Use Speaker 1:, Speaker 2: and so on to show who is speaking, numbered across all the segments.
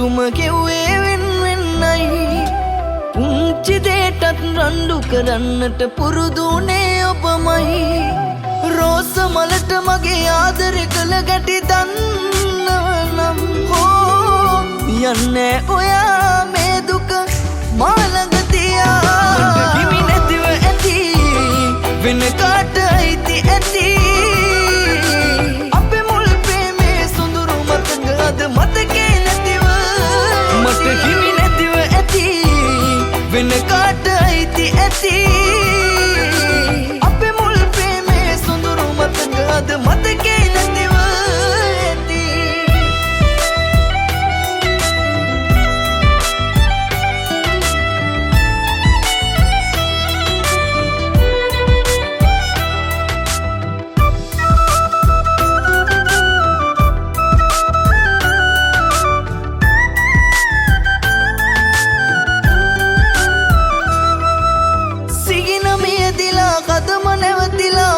Speaker 1: ඔබතුම කිව්වේ වෙන්වෙන්නයි පුංචි දේටත් රණ්ඩු කරන්නට පුරුදුනේ ඔබමයි රෝස මලට මගේ ආදරේ කළ ගැටි දන්නවනම් හෝ යන්නේ ඔයා මේ දුක මා ළඟ තියා මට හිමි නැතිව ඇති වෙන කාට අයිති ඇති අපේ මුල් ප්‍රේමේ සොඳුරු මතක අද මතකේ නැතිව මට හිමි නැතිව ඇති වෙන කාට අයිති ඇති අපේ මුල් ප්‍රේමේ සොඳුරු මතක අද මතකේ නැතිව ඇති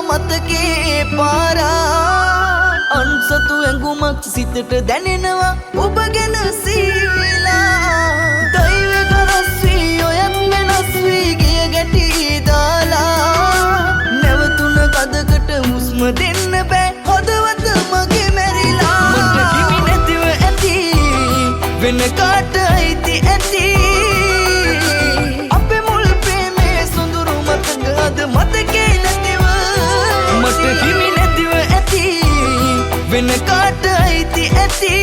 Speaker 1: මතකේ පාරා අන්සතු ඇඟුමක් සිතට දැනෙනවා ඔබ ගැන සීලා දෛවක රස්වී ඔයත් වෙනස් වී ගිය ගැටි දාලා නැවතුන කදකට හුස්ම දෙන්න බෑ හදවත මගේ මැරිලා මට හිමි නැතිව ඇති වෙන කාට අයිති ඇති අපේ මුල් ප්‍රේමේ සොඳුරු මතක අද මතකේ නැතිව මට හිමි නැතිව ඇති වෙන කාට අයිති ඇති